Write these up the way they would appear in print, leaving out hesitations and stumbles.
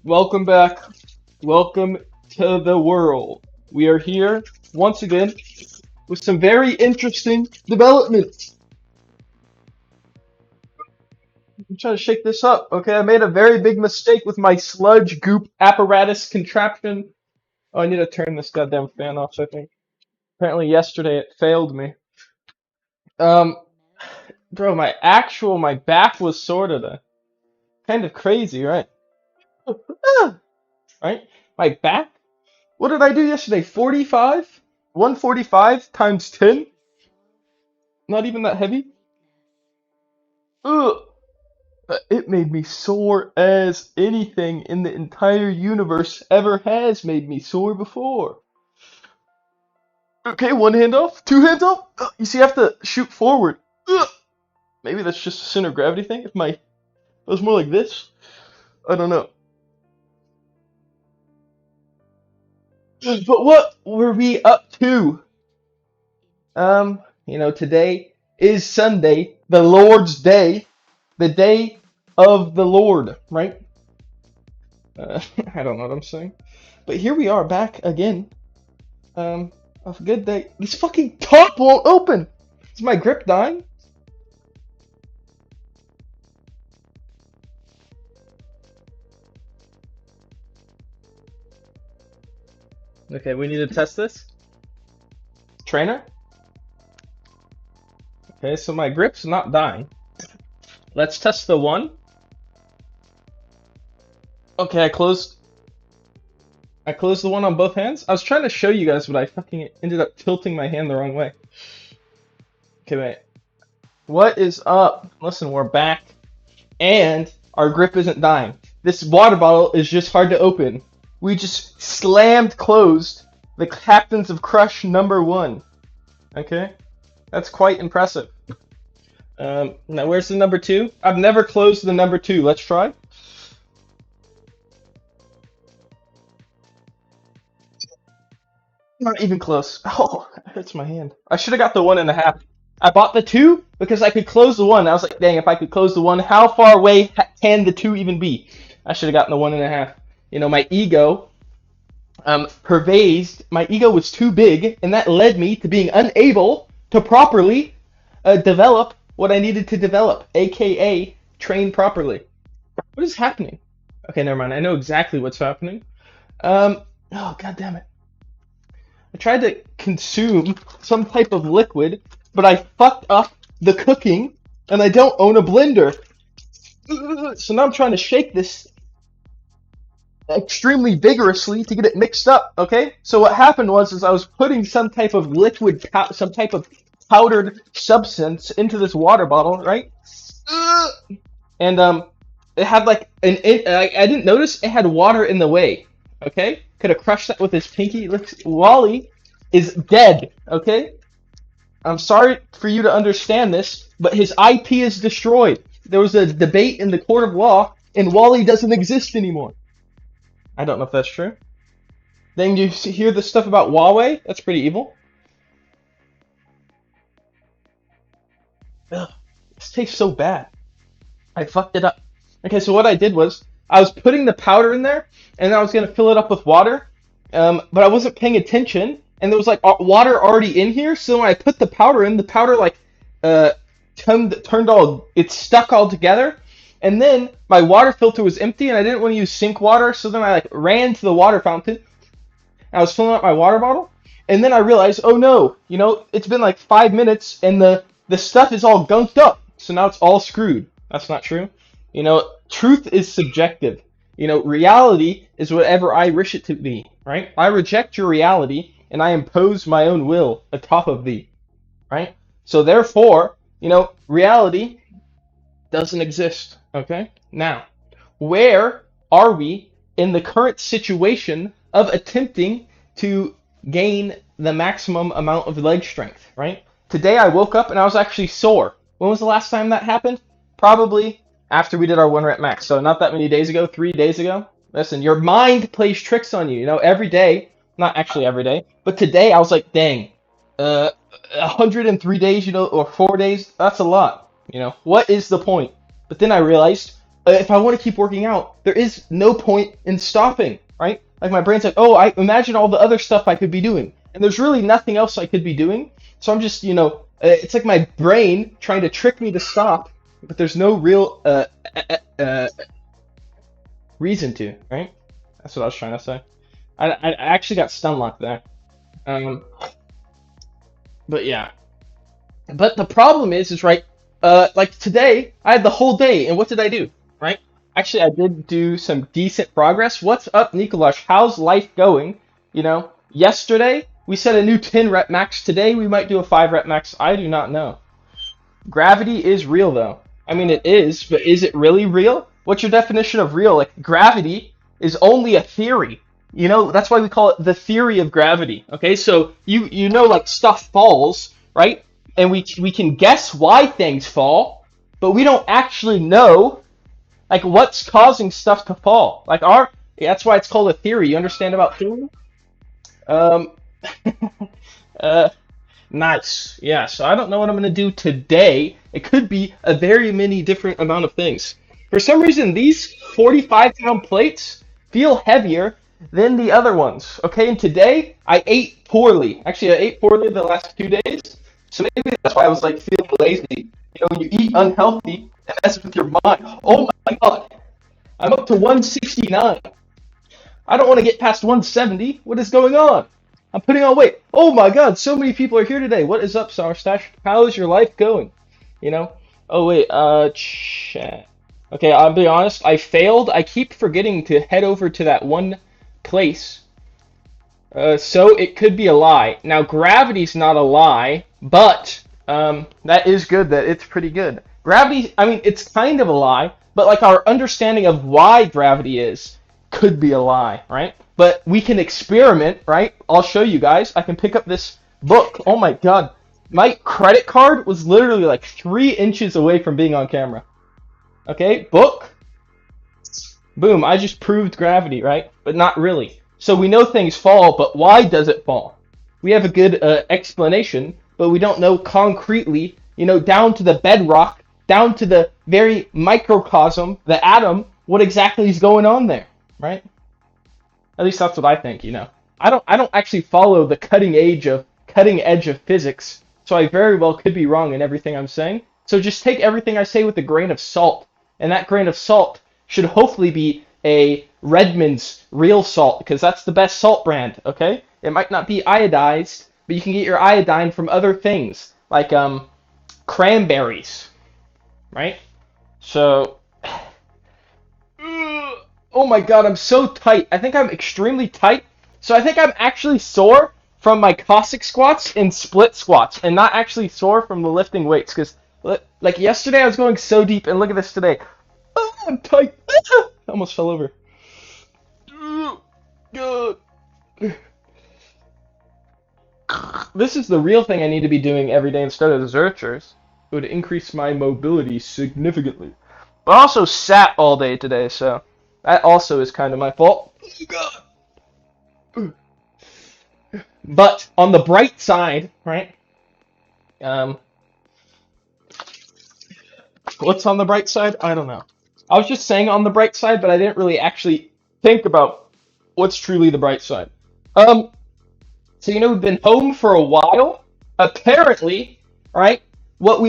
Welcome back. Welcome to the world. We are here once again with some very interesting developments. I'm trying to shake this up. Okay, I made a very big mistake with my sludge goop apparatus contraption. Oh, I need to turn this goddamn fan off, I think. Apparently yesterday it failed me. Um, bro, my back was sort of kind of crazy, right? Right? My back? What did I do yesterday? 45? 145 times 10? Not even that heavy? Ugh. It made me sore as anything in the entire universe ever has made me sore before. Okay, one hand off, two hands off. You see, I have to shoot forward. Ugh. Maybe that's just a center of gravity thing. If it was more like this, I don't know. But what were we up to? Today is Sunday, the Lord's Day, the day of the Lord, right? I don't know what I'm saying. But here we are back again. A good day. This fucking top won't open. Is my grip dying? Okay, we need to test this. Trainer? Okay, so my grip's not dying. Let's test the one. Okay, I closed the one on both hands. I was trying to show you guys, but I fucking ended up tilting my hand the wrong way. Okay, wait. What is up? Listen, we're back, and our grip isn't dying. This water bottle is just hard to open. We just slammed closed the Captains of Crush #1. Okay, that's quite impressive. Now where's the #2? I've never closed the #2. Let's try. Not even close. Oh, that hurts my hand. I should have got the 1.5. I bought the 2 because I could close the 1. I was like, dang, if I could close the 1, how far away can the 2 even be? I should have gotten the 1.5. My ego pervaded. My ego was too big, and that led me to being unable to properly develop what I needed to develop, aka train properly. What is happening? Okay, never mind. I know exactly what's happening. Oh, god damn it. I tried to consume some type of liquid, but I fucked up the cooking, and I don't own a blender. So now I'm trying to shake this extremely vigorously to get it mixed up, okay? So what happened was I was putting some type of some type of powdered substance into this water bottle, right? And it had like I didn't notice it had water in the way, okay? Could have crushed that with his pinky. Wally is dead, okay? I'm sorry for you to understand this, but his IP is destroyed. There was a debate in the court of law, and Wally doesn't exist anymore. I don't know if that's true. Then you hear the stuff about Huawei? That's pretty evil. Ugh, this tastes so bad. I fucked it up. Okay, so what I did was I was putting the powder in there, and I was gonna fill it up with water, but I wasn't paying attention, and there was like water already in here. So when I put the powder in, the powder like uh turned all it's stuck all together, and then my water filter was empty, and I didn't want to use sink water, so then I like ran to the water fountain. I was filling up my water bottle, and then I realized, oh no, it's been like 5 minutes, and the stuff is all gunked up, so now it's all screwed. That's not true. Truth is subjective. Reality is whatever I wish it to be, right? I reject your reality, and I impose my own will atop of thee, right? So therefore, reality doesn't exist, okay? Now, where are we in the current situation of attempting to gain the maximum amount of leg strength, right? Today I woke up and I was actually sore. When was the last time that happened? Probably after we did our 1 rep max. So not that many days ago, 3 days ago. Listen, your mind plays tricks on you. Every day, not actually every day, but today I was like, dang, 103 days, or 4 days, that's a lot. What is the point? But then I realized if I want to keep working out, there is no point in stopping, right? Like my brain's like, oh, I imagine all the other stuff I could be doing, and there's really nothing else I could be doing. So I'm just, it's like my brain trying to trick me to stop, but there's no real reason to, right? That's what I was trying to say. I actually got stun locked there. Um, but yeah. But the problem is right, like today, I had the whole day, and what did I do? Right? Actually, I did do some decent progress. What's up, Nikolash? How's life going? Yesterday we set a new 10 rep max. Today we might do a 5 rep max. I do not know. Gravity is real, though. I mean, it is, but is it really real? What's your definition of real? Like, gravity is only a theory. That's why we call it the theory of gravity. Okay, so like stuff falls, right? And we can guess why things fall, but we don't actually know like what's causing stuff to fall. That's why it's called a theory. You understand about theory? Um, uh, Nice. Yeah, so I don't know what I'm going to do today. It could be a very many different amount of things. For some reason, these 45-pound plates feel heavier than the other ones. Okay, and today I ate poorly. Actually, I ate poorly the last 2 days. So maybe that's why I was like feeling lazy. When you eat unhealthy, it messes with your mind. Oh my God, I'm up to 169. I don't want to get past 170. What is going on? I'm putting on weight. Oh my God, so many people are here today. What is up, Summer Stash? How is your life going? You know? Oh wait, chat. Okay, I'll be honest. I failed. I keep forgetting to head over to that one place. So it could be a lie. Now, gravity's not a lie, but that is good. That it's pretty good. Gravity, I mean, it's kind of a lie, but like our understanding of why gravity is could be a lie, right? But we can experiment, right? I'll show you guys. I can pick up this book. Oh my God. My credit card was literally like 3 inches away from being on camera. Okay, book. Boom, I just proved gravity, right? But not really. So we know things fall, but why does it fall? We have a good explanation, but we don't know concretely, down to the bedrock, down to the very microcosm, the atom, what exactly is going on there, right? At least that's what I think, I don't actually follow the cutting edge of physics, so I very well could be wrong in everything I'm saying. So just take everything I say with a grain of salt, and that grain of salt should hopefully be a Redmond's real salt, because that's the best salt brand, okay? It might not be iodized, but you can get your iodine from other things, like cranberries, right? So, oh my God, I'm so tight. I think I'm extremely tight. So I think I'm actually sore from my Cossack squats and split squats, and not actually sore from the lifting weights, because like yesterday I was going so deep, and look at this today. Oh, I'm tight. I almost fell over. This is the real thing I need to be doing every day instead of the Zerchers. It would increase my mobility significantly. But I also sat all day today, so that also is kind of my fault. But on the bright side, right? What's on the bright side? I don't know. I was just saying on the bright side, but I didn't really actually think about what's truly the bright side. So we've been home for a while. Apparently, right? What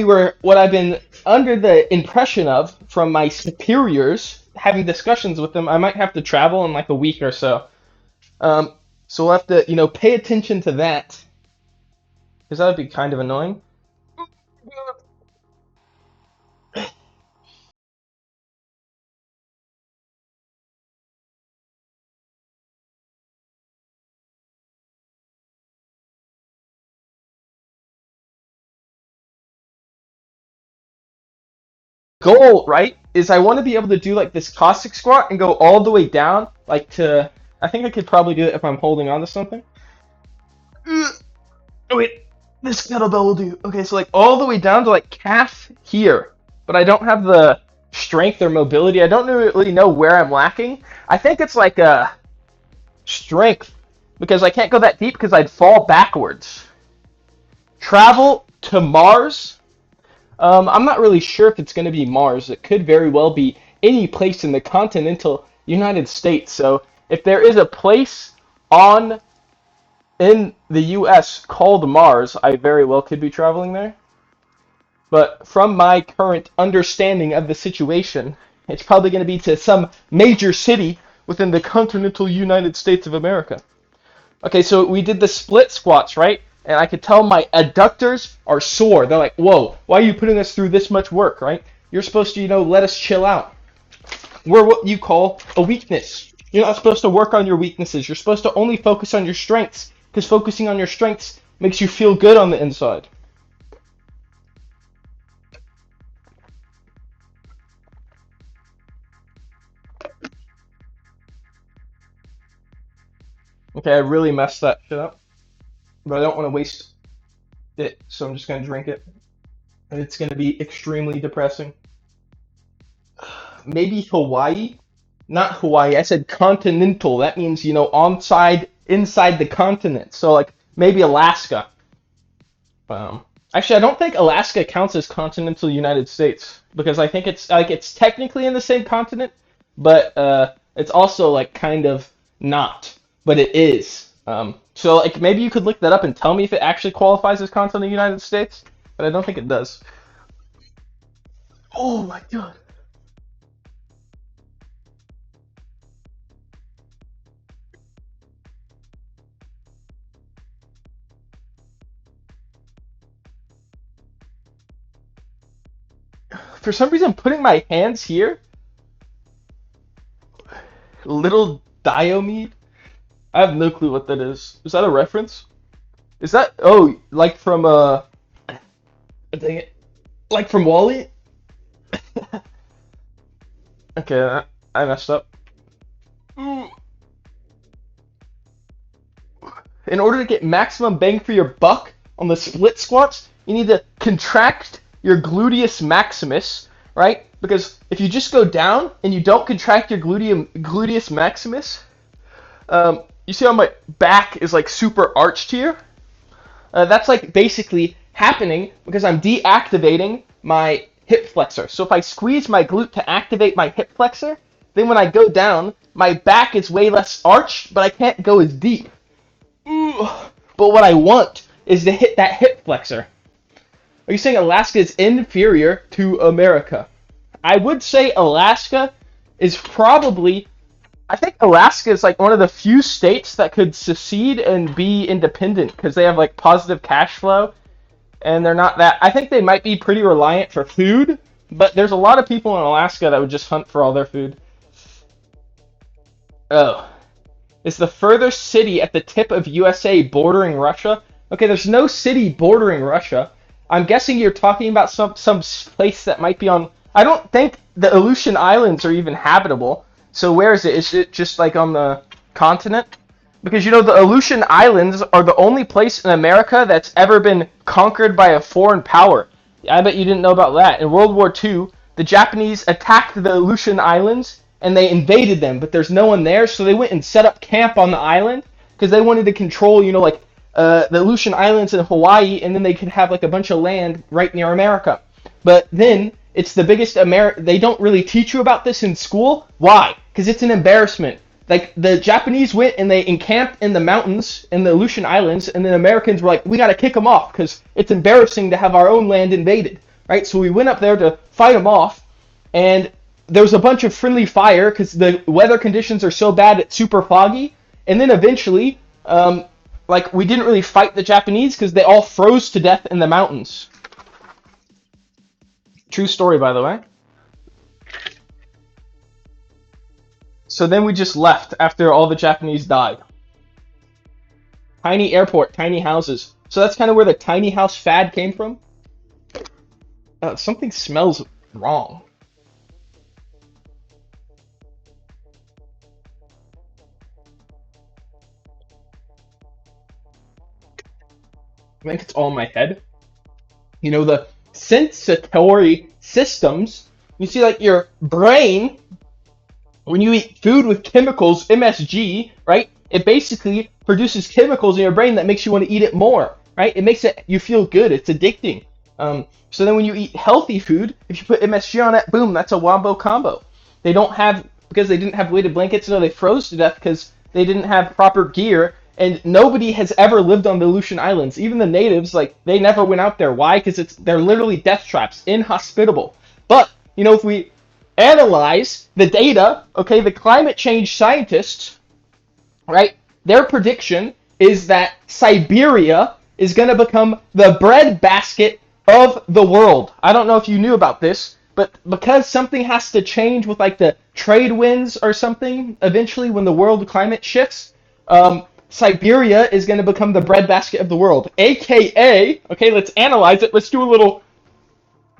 I've been under the impression of from my superiors, having discussions with them, I might have to travel in like a week or so. So we'll have to, pay attention to that, because that would be kind of annoying. Goal, right, is I want to be able to do like this Cossack squat and go all the way down, like to. I think I could probably do it if I'm holding on to something. Oh wait, this kettlebell will do. Okay, so like all the way down to like calf here, but I don't have the strength or mobility. I don't really know where I'm lacking. I think it's like strength, because I can't go that deep because I'd fall backwards. Travel to Mars. I'm not really sure if it's going to be Mars. It could very well be any place in the continental United States. So if there is a place on in the US called Mars, I very well could be traveling there. But from my current understanding of the situation, it's probably going to be to some major city within the continental United States of America. Okay, so we did the split squats, right? And I could tell my adductors are sore. They're like, whoa, why are you putting us through this much work, right? You're supposed to, let us chill out. We're what you call a weakness. You're not supposed to work on your weaknesses. You're supposed to only focus on your strengths, because focusing on your strengths makes you feel good on the inside. Okay, I really messed that shit up, but I don't want to waste it, so I'm just going to drink it. And it's going to be extremely depressing. Maybe Hawaii? Not Hawaii. I said continental. That means, inside the continent. So, like, maybe Alaska. Actually, I don't think Alaska counts as continental United States because I think it's technically in the same continent, but it's also like kind of not, but it is. So like maybe you could look that up and tell me if it actually qualifies as continental United States, but I don't think it does. Oh my god. For some reason, putting my hands here, little Diomede. I have no clue what that is. Is that a reference? Is that like from dang it, like from Wally? Okay, I messed up. In order to get maximum bang for your buck on the split squats, you need to contract your gluteus maximus, right? Because if you just go down and you don't contract your gluteus maximus, you see how my back is like super arched here? That's like basically happening because I'm deactivating my hip flexor. So if I squeeze my glute to activate my hip flexor, then when I go down, my back is way less arched, but I can't go as deep. Ooh. But what I want is to hit that hip flexor. Are you saying Alaska is inferior to America? I would say Alaska is probably. I think Alaska is like one of the few states that could secede and be independent because they have like positive cash flow and they're not that. I think they might be pretty reliant for food, but there's a lot of people in Alaska that would just hunt for all their food. Oh. Is the furthest city at the tip of USA bordering Russia? Okay, there's no city bordering Russia. I'm guessing you're talking about some place that might be on. I don't think the Aleutian Islands are even habitable. So where is it? Is it just like on the continent? Because the Aleutian Islands are the only place in America that's ever been conquered by a foreign power. I bet you didn't know about that. In World War II, the Japanese attacked the Aleutian Islands and they invaded them, but there's no one there, so they went and set up camp on the island because they wanted to control, the Aleutian Islands in Hawaii, and then they could have like a bunch of land right near America. But then it's the biggest They don't really teach you about this in school. Why? Because it's an embarrassment. Like the Japanese went and they encamped in the mountains in the Aleutian Islands, and then Americans were like, we got to kick them off because it's embarrassing to have our own land invaded, right? So we went up there to fight them off, and there was a bunch of friendly fire because the weather conditions are so bad it's super foggy, and then eventually, we didn't really fight the Japanese because they all froze to death in the mountains. True story, by the way. So then we just left after all the Japanese died. Tiny airport, tiny houses. So that's kind of where the tiny house fad came from. Something smells wrong. I think it's all in my head. The sensory systems, you see like your brain, when you eat food with chemicals, MSG, right? It basically produces chemicals in your brain that makes you want to eat it more, right? It makes you feel good. It's addicting. So then when you eat healthy food, if you put MSG on it, boom, that's a wombo combo. They don't have, because they didn't have weighted blankets. No, they froze to death because they didn't have proper gear. And nobody has ever lived on the Aleutian Islands. Even the natives, like, they never went out there. Why? Because they're literally death traps, inhospitable. But if we analyze the data, okay, the climate change scientists, right, their prediction is that Siberia is going to become the breadbasket of the world. I don't know if you knew about this, but because something has to change with like the trade winds or something, eventually when the world climate shifts, Siberia is going to become the breadbasket of the world. AKA, okay, let's analyze it. Let's do a little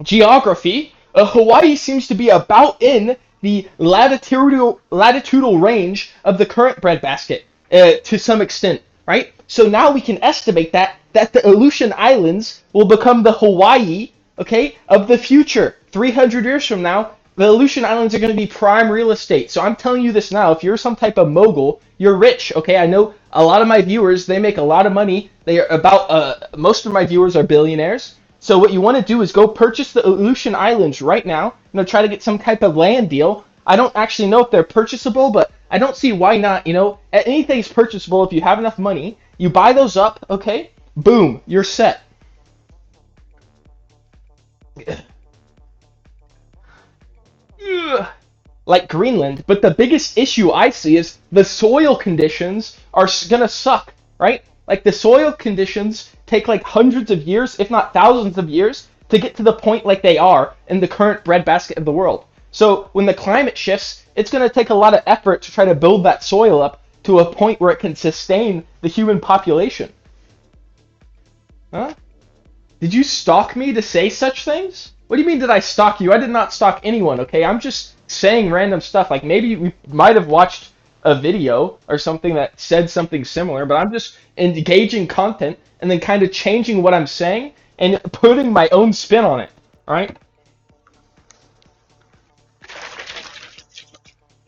geography. Hawaii seems to be about in the latitudinal range of the current breadbasket to some extent, right? So now we can estimate that the Aleutian Islands will become the Hawaii, okay, of the future. 300 years from now, the Aleutian Islands are going to be prime real estate. So I'm telling you this now. If you're some type of mogul, you're rich, okay? I know a lot of my viewers, they make a lot of money. They are most of my viewers are billionaires. So what you want to do is go purchase the Aleutian Islands right now. Try to get some type of land deal. I don't actually know if they're purchasable, but I don't see why not. Anything's purchasable if you have enough money. You buy those up, okay? Boom, you're set. Like Greenland, but the biggest issue I see is the soil conditions are gonna suck, right? Like the soil conditions take like hundreds of years, if not thousands of years, to get to the point like they are in the current breadbasket of the world. So when the climate shifts, it's gonna take a lot of effort to try to build that soil up to a point where it can sustain the human population. Huh? Did you stalk me to say such things? What do you mean did I stalk you? I did not stalk anyone, okay? I'm just saying random stuff. Like maybe we might have watched a video or something that said something similar, but I'm just engaging content and then kind of changing what I'm saying and putting my own spin on it, alright?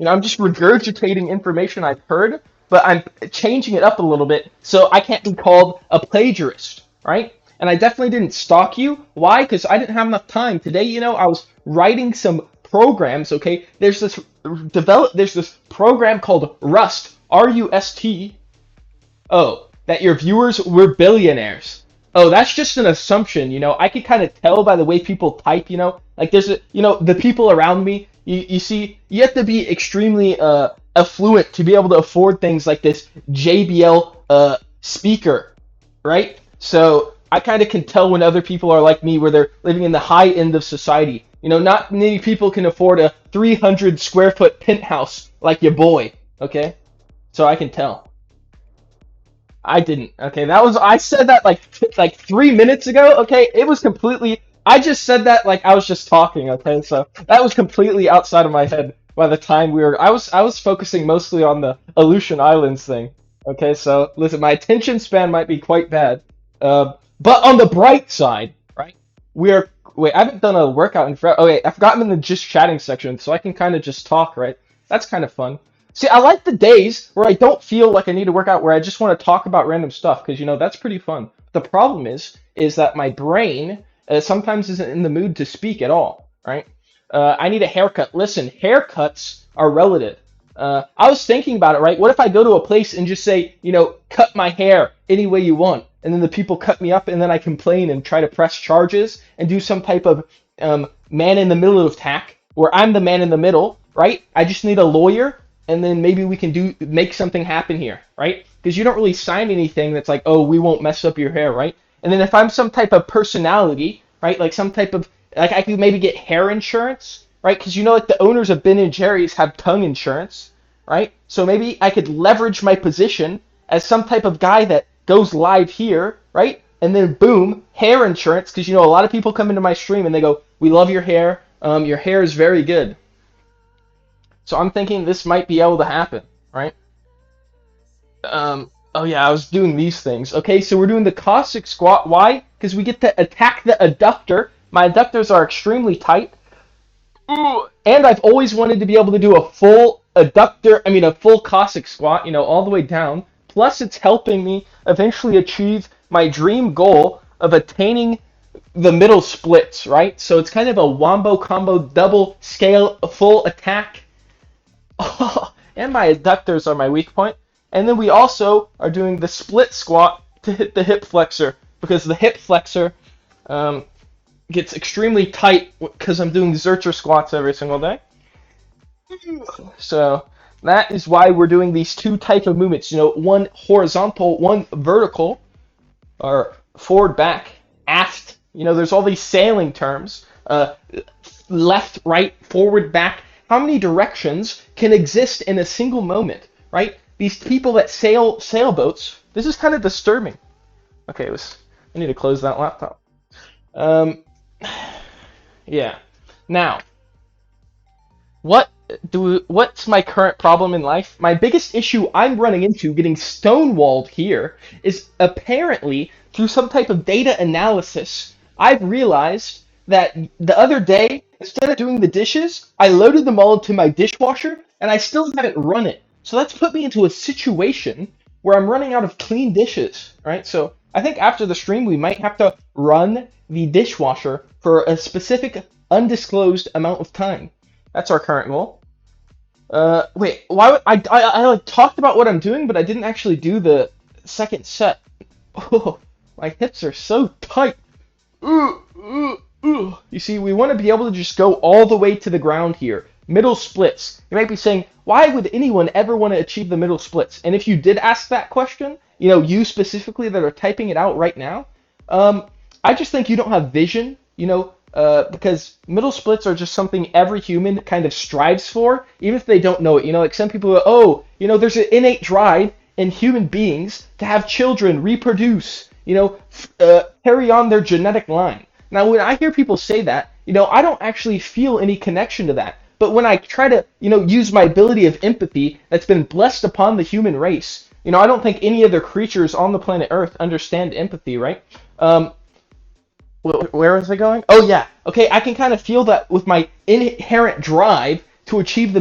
I'm just regurgitating information I've heard, but I'm changing it up a little bit so I can't be called a plagiarist, right? And I definitely didn't stalk you. Why? Because I didn't have enough time. Today, I was writing some programs, okay? There's this program called Rust, R-U-S-T. Oh, that your viewers were billionaires. Oh, that's just an assumption, I could kind of tell by the way people type, like there's the people around me, you see, you have to be extremely affluent to be able to afford things like this JBL speaker, right? So I kind of can tell when other people are like me, where they're living in the high end of society. Not many people can afford a 300 square foot penthouse like your boy, okay? So I can tell. I didn't, okay? I said that like 3 minutes ago, okay? It was completely, I just said that like I was just talking, okay? So that was completely outside of my head by the time I was focusing mostly on the Aleutian Islands thing, okay? So listen, my attention span might be quite bad. But on the bright side, right? Wait, I haven't done a workout in forever. Okay, I've gotten in the just chatting section, so I can kind of just talk, right? That's kind of fun. See, I like the days where I don't feel like I need to work out, where I just want to talk about random stuff, because, that's pretty fun. The problem is that my brain sometimes isn't in the mood to speak at all, right? I need a haircut. Listen, haircuts are relative. I was thinking about it, right? What if I go to a place and just say, cut my hair any way you want, and then the people cut me up, and then I complain and try to press charges and do some type of man in the middle attack, where I'm the man in the middle, right? I just need a lawyer, and then maybe we can make something happen here, right? Because you don't really sign anything that's like, oh, we won't mess up your hair, right? And then if I'm some type of personality, right, like some type of, like I could maybe get hair insurance, right? Because like the owners of Ben and Jerry's have tongue insurance, right? So maybe I could leverage my position as some type of guy that goes live here, right? And then boom, hair insurance, because a lot of people come into my stream and they go, we love your hair is very good. So I'm thinking this might be able to happen, right? Oh yeah, I was doing these things. Okay, so we're doing the Cossack squat. Why? Because we get to attack the adductor. My adductors are extremely tight. Ooh. And I've always wanted to be able to do a full a full Cossack squat, all the way down. Plus it's helping me eventually achieve my dream goal of attaining the middle splits, right? So it's kind of a wombo combo double scale full attack And my adductors are my weak point. And then we also are doing the split squat to hit the hip flexor because the hip flexor um, gets extremely tight because I'm doing Zercher squats every single day. So that is why we're doing these two type of movements. One horizontal, one vertical, or forward, back, aft. There's all these sailing terms. Left, right, forward, back. How many directions can exist in a single moment, right? These people that sail sailboats. This is kind of disturbing. Okay, I need to close that laptop. Um, yeah. Now, what's my current problem in life? My biggest issue I'm running into getting stonewalled here is apparently through some type of data analysis, I've realized that the other day, instead of doing the dishes, I loaded them all into my dishwasher and I still haven't run it. So that's put me into a situation where I'm running out of clean dishes, right? So I think after the stream we might have to run the dishwasher for a specific undisclosed amount of time. That's our current goal. Wait, why would I like talked about what I'm doing, but I didn't actually do the second set. Oh, my hips are so tight. Ooh, ooh, ooh. You see, we want to be able to just go all the way to the ground here. Middle splits. You might be saying, why would anyone ever want to achieve the middle splits? And if you did ask that question, you specifically that are typing it out right now, I just think you don't have vision, because middle splits are just something every human kind of strives for, even if they don't know it. Like some people go, oh, there's an innate drive in human beings to have children, reproduce, carry on their genetic line. Now, when I hear people say that, I don't actually feel any connection to that. But when I try to, use my ability of empathy that's been blessed upon the human race, I don't think any other creatures on the planet Earth understand empathy, right? Where was I going? Oh yeah. Okay, I can kind of feel that with my inherent drive to achieve the